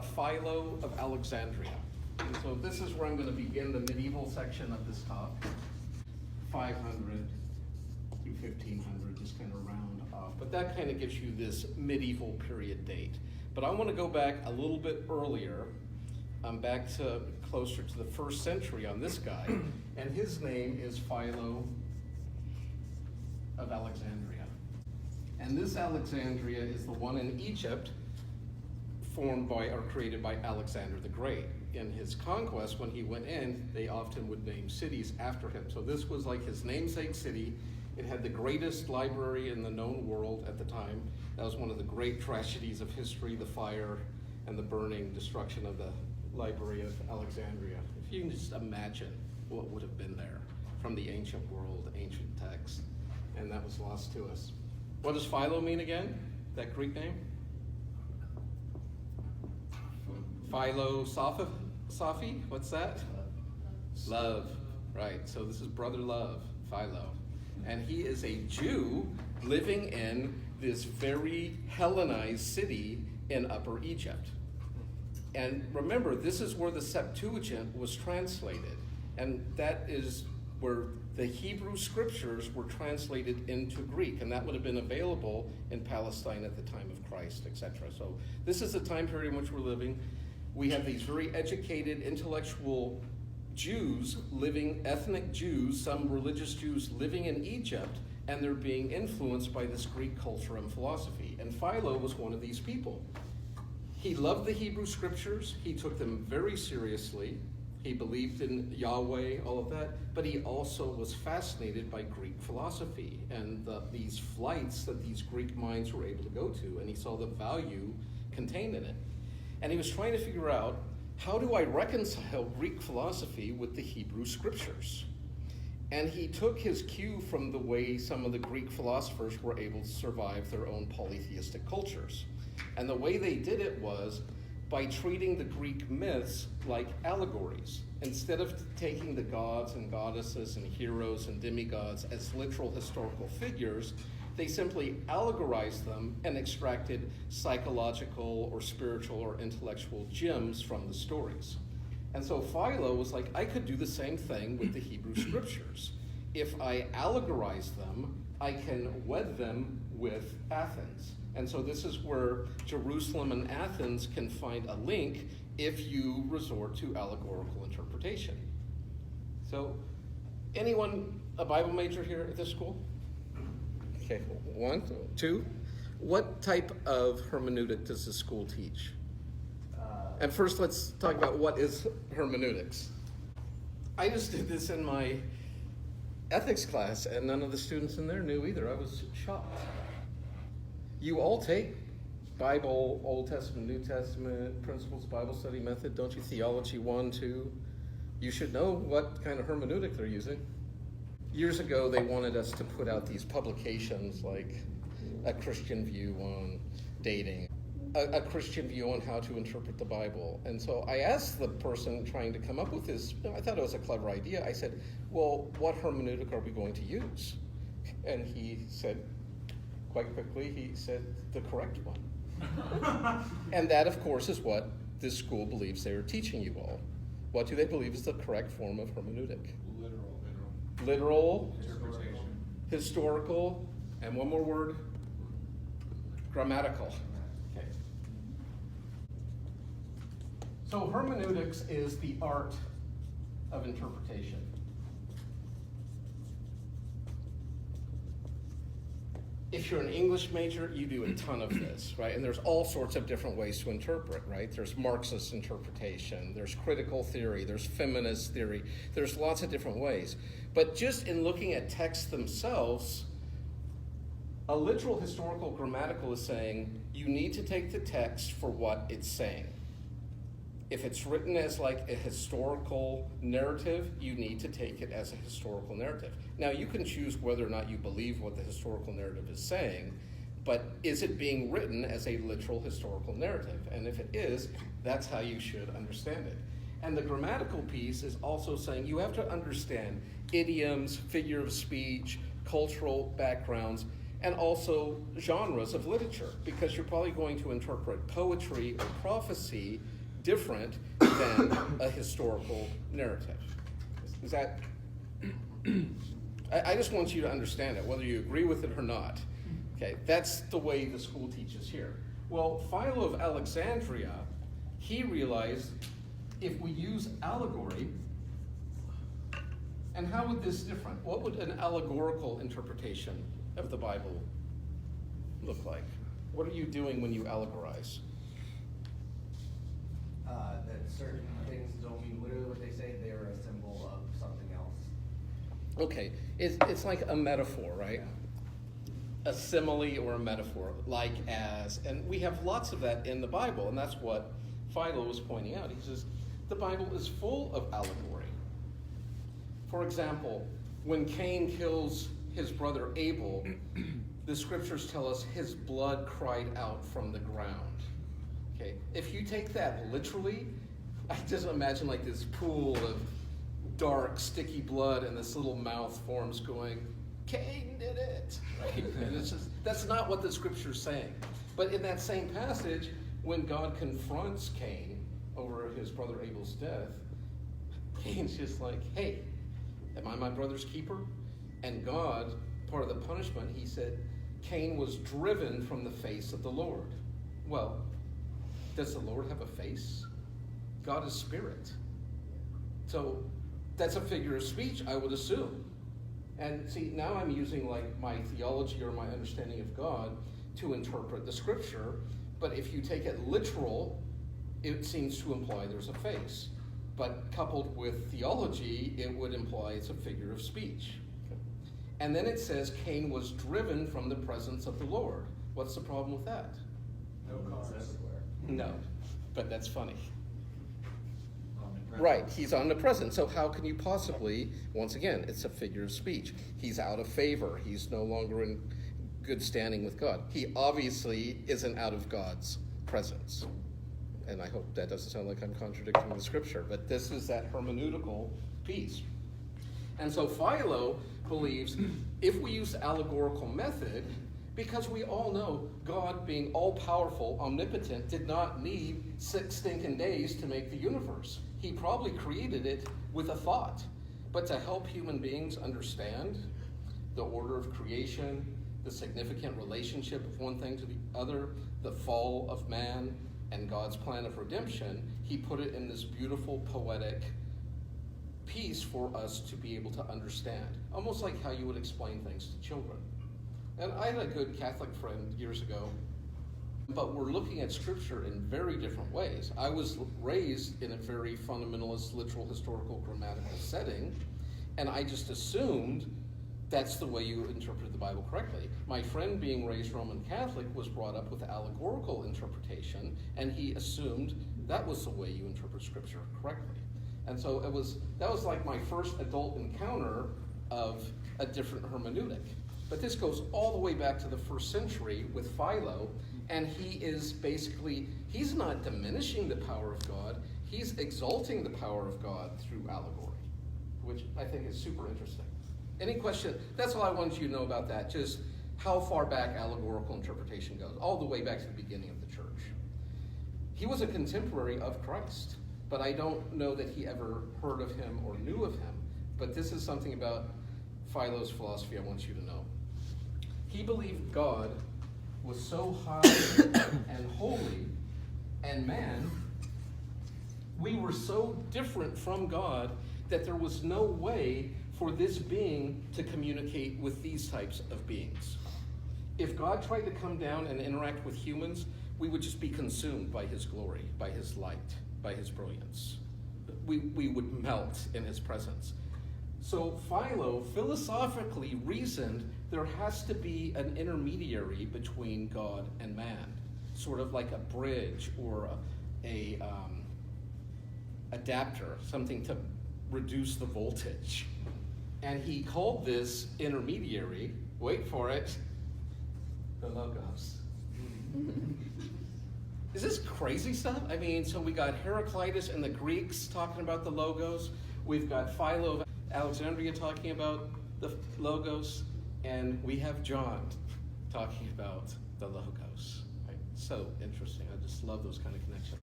about Philo of Alexandria. And so this is where I'm going to begin the medieval section of this talk, 500 to 1500, just kind of round off. But that kind of gives you this medieval period date. But I want to go back a little bit earlier, back to closer to the 1st century on this guy. And his name is Philo of Alexandria. And this Alexandria is the one in Egypt formed by or created by Alexander the Great. In his conquest, when he went in, they often would name cities after him. So this was like his namesake city. It had the greatest library in the known world at the time. That was one of the great tragedies of history, the fire and the burning destruction of the Library of Alexandria. If you can just imagine what would have been there from the ancient world, ancient texts, and that was lost to us. What does Philo mean again, that Greek name? Philo Sophi, what's that? Love, right. So this is brother love, Philo. And he is a Jew living in this very Hellenized city in Upper Egypt. And remember, this is where the Septuagint was translated. And that is where the Hebrew scriptures were translated into Greek. And that would have been available in Palestine at the time of Christ, etc. So this is the time period in which we're living. We have these very educated, intellectual Jews living, ethnic Jews, some religious Jews living in Egypt, and they're being influenced by this Greek culture and philosophy. And Philo was one of these people. He loved the Hebrew scriptures. He took them very seriously. He believed in Yahweh, all of that, but he also was fascinated by Greek philosophy and these flights that these Greek minds were able to go to, and he saw the value contained in it. And he was trying to figure out, how do I reconcile Greek philosophy with the Hebrew scriptures? And he took his cue from the way some of the Greek philosophers were able to survive their own polytheistic cultures. And the way they did it was by treating the Greek myths like allegories. Instead of taking the gods and goddesses and heroes and demigods as literal historical figures, they simply allegorized them and extracted psychological or spiritual or intellectual gems from the stories. And so Philo was like, I could do the same thing with the Hebrew scriptures. If I allegorize them, I can wed them with Athens. And so this is where Jerusalem and Athens can find a link if you resort to allegorical interpretation. So, anyone a Bible major here at this school? Okay, 1, 2. What type of hermeneutic does the school teach? And first, let's talk about what is hermeneutics. I just did this in my ethics class, and none of the students in there knew either. I was shocked. You all take Bible, Old Testament, New Testament, Principles of Bible Study Method, don't you? Theology 1, 2. You should know what kind of hermeneutic they're using. Years ago, they wanted us to put out these publications like A Christian View on Dating, a Christian view on how to interpret the Bible. And so I asked the person trying to come up with this, I thought it was a clever idea. I said, well, what hermeneutic are we going to use? And he said, quite quickly, he said, the correct one. And that, of course, is what this school believes they're teaching you all. What do they believe is the correct form of hermeneutic? Literal, historical, and one more word, grammatical. Okay. So hermeneutics is the art of interpretation. If you're an English major, you do a ton of this, right? And there's all sorts of different ways to interpret, right? There's Marxist interpretation, there's critical theory, there's feminist theory, there's lots of different ways. But just in looking at texts themselves, a literal historical grammatical is saying you need to take the text for what it's saying. If it's written as like a historical narrative, you need to take it as a historical narrative. Now, you can choose whether or not you believe what the historical narrative is saying, but is it being written as a literal historical narrative? And if it is, that's how you should understand it. And the grammatical piece is also saying you have to understand idioms, figure of speech, cultural backgrounds, and also genres of literature, because you're probably going to interpret poetry or prophecy different than a historical narrative. Is that... I just want you to understand it, whether you agree with it or not. Okay, that's the way the school teaches here. Well, Philo of Alexandria, he realized if we use allegory, and how would this different? What would an allegorical interpretation of the Bible look like? What are you doing when you allegorize? That certain things don't mean literally what they say, they're a symbol of something else. Okay, it's like a metaphor, right? A simile or a metaphor, like as, and we have lots of that in the Bible, and that's what Philo was pointing out. He says, the Bible is full of allegory. For example, when Cain kills his brother Abel, the scriptures tell us his blood cried out from the ground. Okay, if you take that literally, I just imagine like this pool of dark, sticky blood, and this little mouth forms going, Cain did it, right? And it's just, that's not what the scripture's saying. But in that same passage, when God confronts Cain over his brother Abel's death, Cain's just like, hey, am I my brother's keeper? And God, part of the punishment, he said, Cain was driven from the face of the Lord. Well, does the Lord have a face? God is spirit. So that's a figure of speech, I would assume. And see, now I'm using like my theology or my understanding of God to interpret the scripture, but if you take it literal, it seems to imply there's a face. But coupled with theology, it would imply it's a figure of speech. Okay. And then it says Cain was driven from the presence of the Lord. What's the problem with that? No cars everywhere. No, but that's funny. Right, he's omnipresent. So how can you possibly, once again, it's a figure of speech. He's out of favor. He's no longer in good standing with God. He obviously isn't out of God's presence. And I hope that doesn't sound like I'm contradicting the scripture, but this is that hermeneutical piece. And so Philo believes if we use the allegorical method, because we all know God, being all-powerful, omnipotent, did not need 6 stinking days to make the universe. He probably created it with a thought. But to help human beings understand the order of creation, the significant relationship of one thing to the other, the fall of man, and God's plan of redemption, he put it in this beautiful, poetic piece for us to be able to understand. Almost like how you would explain things to children. And I had a good Catholic friend years ago, but we're looking at scripture in very different ways. I was raised in a very fundamentalist, literal, historical, grammatical setting, and I just assumed that's the way you interpret the Bible correctly. My friend, being raised Roman Catholic, was brought up with allegorical interpretation, and he assumed that was the way you interpret scripture correctly. And so that was like my first adult encounter of a different hermeneutic. But this goes all the way back to the 1st century with Philo, and he is basically, he's not diminishing the power of God, he's exalting the power of God through allegory, which I think is super interesting. Any question? That's all I wanted you to know about that, just how far back allegorical interpretation goes, all the way back to the beginning of the church. He was a contemporary of Christ, but I don't know that he ever heard of him or knew of him. But this is something about Philo's philosophy I want you to know. He believed God was so high and holy, and man, we were so different from God that there was no way for this being to communicate with these types of beings. If God tried to come down and interact with humans, we would just be consumed by his glory, by his light, by his brilliance. We would melt in his presence. So Philo philosophically reasoned there has to be an intermediary between God and man, sort of like a bridge or a adapter, something to reduce the voltage. And he called this intermediary, wait for it, the logos. Is this crazy stuff? I mean, so we got Heraclitus and the Greeks talking about the logos. We've got Philo of Alexandria talking about the logos. And we have John talking about the Logos. Right? So interesting. I just love those kind of connections.